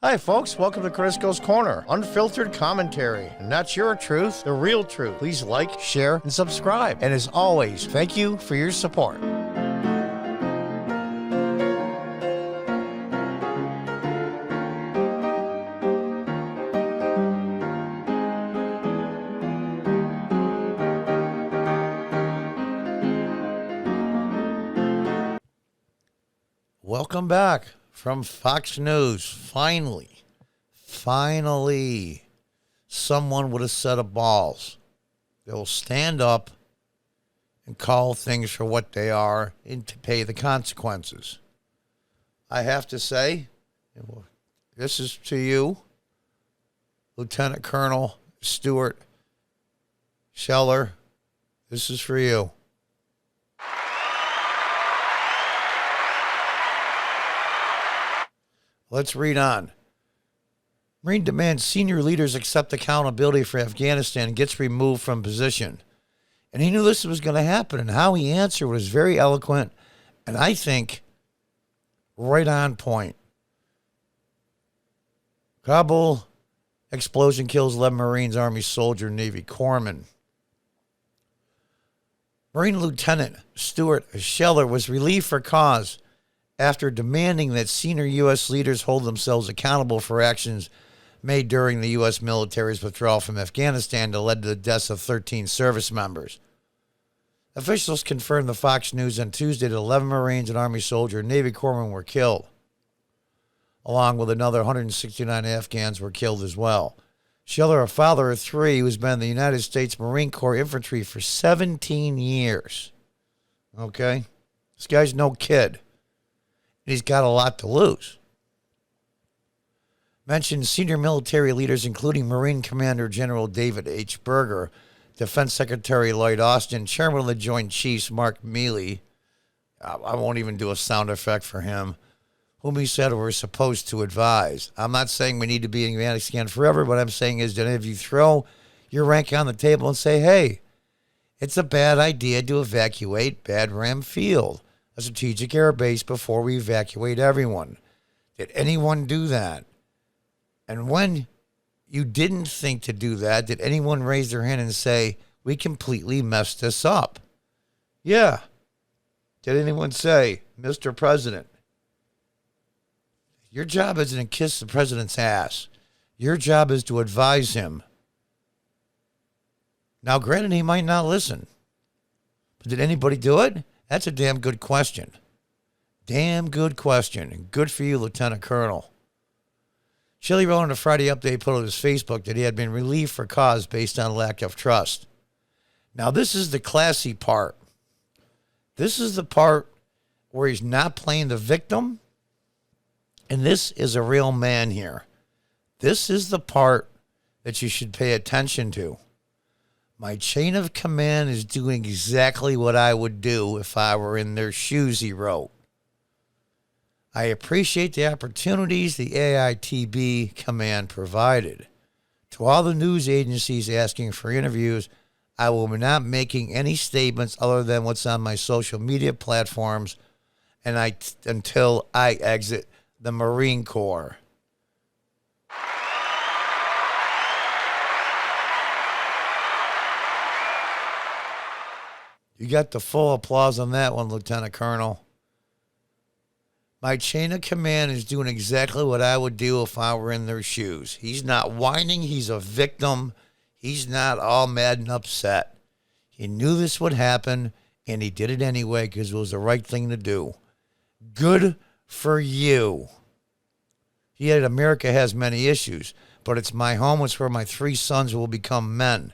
Hi, folks. Welcome to Crisco's Corner. Unfiltered commentary. And not your truth, the real truth. Please like, share, and subscribe. And as always, thank you for your support. Welcome back from Fox News. Finally, someone with a set of balls that will stand up and call things for what they are and to pay the consequences. I have to say, this is to you, Lieutenant Colonel Stuart Scheller. This is for you. Let's read on. Marine demands senior leaders accept accountability for Afghanistan and gets removed from position. And he knew this was going to happen, and how he answered was very eloquent and I think right on point. Kabul explosion kills 11 Marines, Army soldier, Navy corpsman. Marine Lieutenant Stuart Scheller was relieved for cause after demanding that senior U.S. leaders hold themselves accountable for actions made during the U.S. military's withdrawal from Afghanistan that led to the deaths of 13 service members. Officials confirmed to Fox News on Tuesday that 11 Marines, an Army soldier, and Navy corpsman were killed, along with another 169 Afghans were killed as well. Scheller, a father of three who's been in the United States Marine Corps infantry for 17 years. Okay? This guy's no kid. He's got a lot to lose. Mentioned senior military leaders, including Marine Commander General David H. Berger, Defense Secretary Lloyd Austin, Chairman of the Joint Chiefs Mark Milley. I won't even do a sound effect for him, whom he said were supposed to advise. I'm not saying we need to be in Afghanistan forever. What I'm saying is that if you throw your rank on the table and say, hey, it's a bad idea to evacuate Bad Ram Field, a strategic air base, before we evacuate everyone. Did anyone do that? And when you didn't think to do that, did anyone raise their hand and say, we completely messed this up? Yeah. Did anyone say, Mr. President, your job isn't to kiss the president's ass. Your job is to advise him. Now, granted, he might not listen. But did anybody do it? That's a damn good question. Damn good question. And good for you, Lieutenant Colonel. Shelley wrote on a Friday update put on his Facebook that he had been relieved for cause based on lack of trust. Now, this is the classy part. This is the part where he's not playing the victim. And this is a real man here. This is the part that you should pay attention to. My chain of command is doing exactly what I would do if I were in their shoes, he wrote. I appreciate the opportunities the AITB command provided. To all the news agencies asking for interviews, I will be not making any statements other than what's on my social media platforms until I exit the Marine Corps. You got the full applause on that one, Lieutenant Colonel. My chain of command is doing exactly what I would do if I were in their shoes. He's not whining. He's a victim. He's not all mad and upset. He knew this would happen, and he did it anyway because it was the right thing to do. Good for you. Yet America has many issues, but it's my home. It's where my three sons will become men.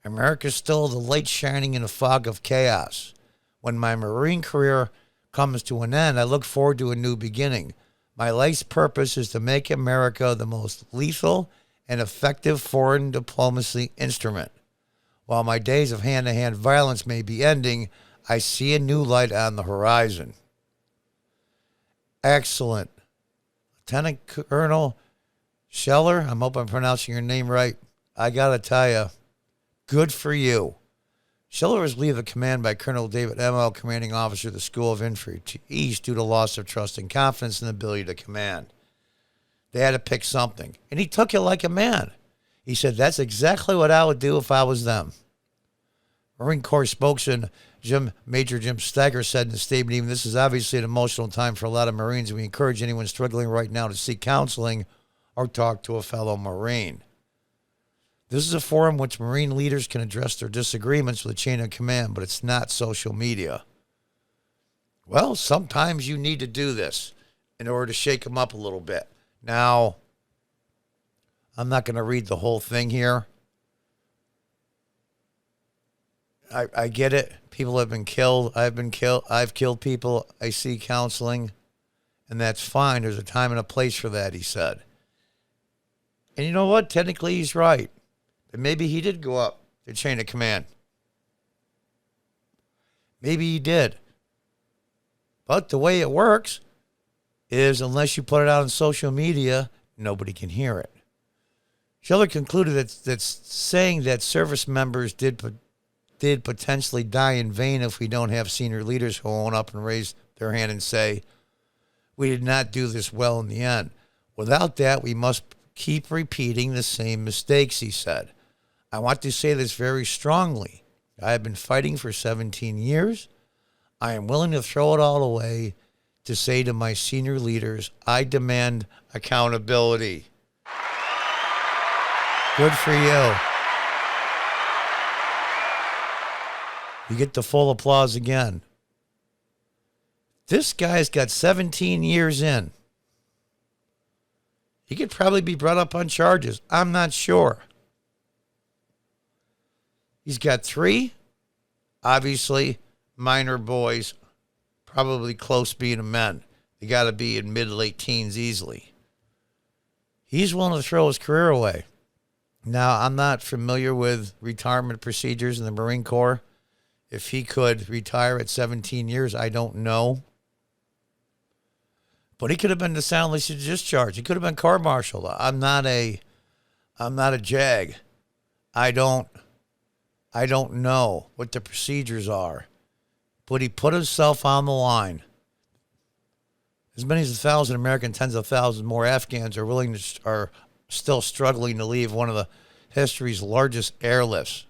America's still the light shining in a fog of chaos. When my Marine career comes to an end, I look forward to a new beginning. My life's purpose is to make America the most lethal and effective foreign diplomacy instrument. While my days of hand-to-hand violence may be ending, I see a new light on the horizon. Excellent. Lieutenant Colonel Scheller, I hope I'm pronouncing your name right. I got to tell you, good for you. Scheller was relieved of command by Colonel David M.L., commanding officer of the School of Infantry East, due to loss of trust and confidence in the ability to command. They had to pick something. And he took it like a man. He said, that's exactly what I would do if I was them. Marine Corps spokesman Major Jim Steiger said in a statement, even this is obviously an emotional time for a lot of Marines. We encourage anyone struggling right now to seek counseling or talk to a fellow Marine. This is a forum which Marine leaders can address their disagreements with the chain of command, but it's not social media. Well, sometimes you need to do this in order to shake them up a little bit. Now, I'm not going to read the whole thing here. I get it. People have been killed. I've been killed. I've killed people. I see counseling, and that's fine. There's a time and a place for that, he said. And you know what? Technically, he's right. But maybe he did go up the chain of command. Maybe he did. But the way it works is unless you put it out on social media, nobody can hear it. Scheller concluded that saying that service members did potentially die in vain if we don't have senior leaders who own up and raise their hand and say, we did not do this well in the end. Without that, we must keep repeating the same mistakes, he said. I want to say this very strongly. I have been fighting for 17 years. I am willing to throw it all away to say to my senior leaders, I demand accountability. Good for you. You get the full applause again. This guy's got 17 years in. He could probably be brought up on charges. I'm not sure. He's got 3, obviously, minor boys, probably close being a men. They got to be in mid-late teens easily. He's willing to throw his career away. Now, I'm not familiar with retirement procedures in the Marine Corps. If he could retire at 17 years, I don't know. But he could have been the soundless discharge. He could have been court-martialed. I'm not a JAG. I don't know what the procedures are. But he put himself on the line. As many as 1,000 American, tens of thousands more Afghans are still struggling to leave one of the history's largest airlifts.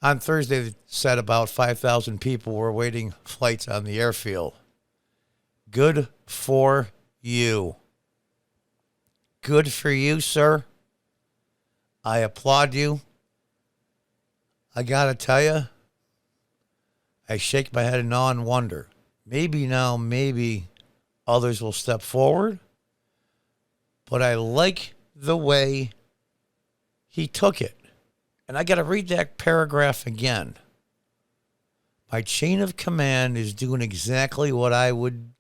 On Thursday, they said about 5,000 people were waiting flights on the airfield. Good for you. Good for you, sir. I applaud you. I got to tell you, I shake my head in awe and wonder. Maybe others will step forward. But I like the way he took it. And I got to read that paragraph again. My chain of command is doing exactly what I would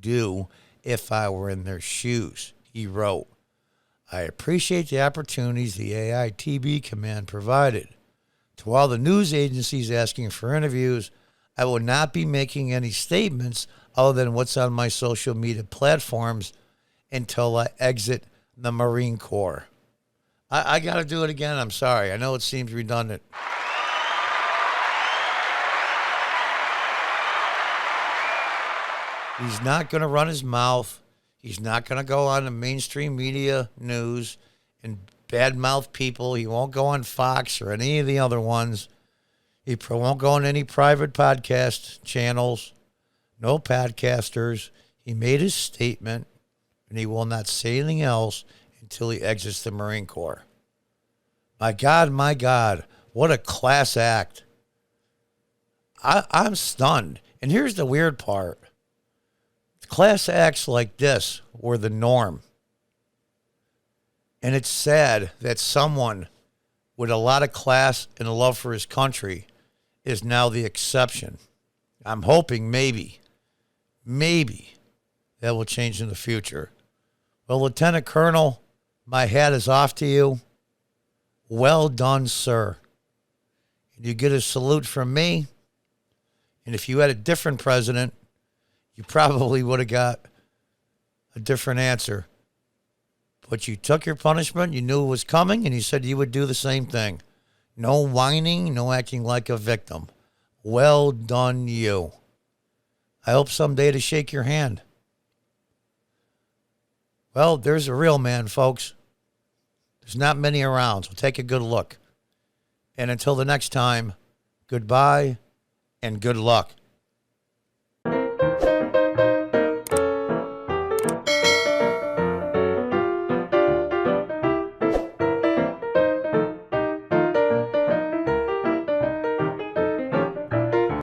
do if I were in their shoes, he wrote. I appreciate the opportunities the AITB command provided. To all the news agencies asking for interviews, I will not be making any statements other than what's on my social media platforms until I exit the Marine Corps. I got to do it again. I'm sorry. I know it seems redundant. He's not going to run his mouth. He's not going to go on the mainstream media news and badmouth people. He won't go on Fox or any of the other ones. He won't go on any private podcast channels. No podcasters. He made his statement, and he will not say anything else until he exits the Marine Corps. My God, what a class act. I'm stunned. And here's the weird part. Class acts like this were the norm. And it's sad that someone with a lot of class and a love for his country is now the exception. I'm hoping maybe that will change in the future. Well, Lieutenant Colonel, my hat is off to you. Well done, sir. You get a salute from me. And if you had a different president, you probably would have got a different answer. But you took your punishment. You knew it was coming, and you said you would do the same thing. No whining, no acting like a victim. Well done, you. I hope someday to shake your hand. Well, there's a real man, folks. There's not many around, so take a good look. And until the next time, goodbye and good luck.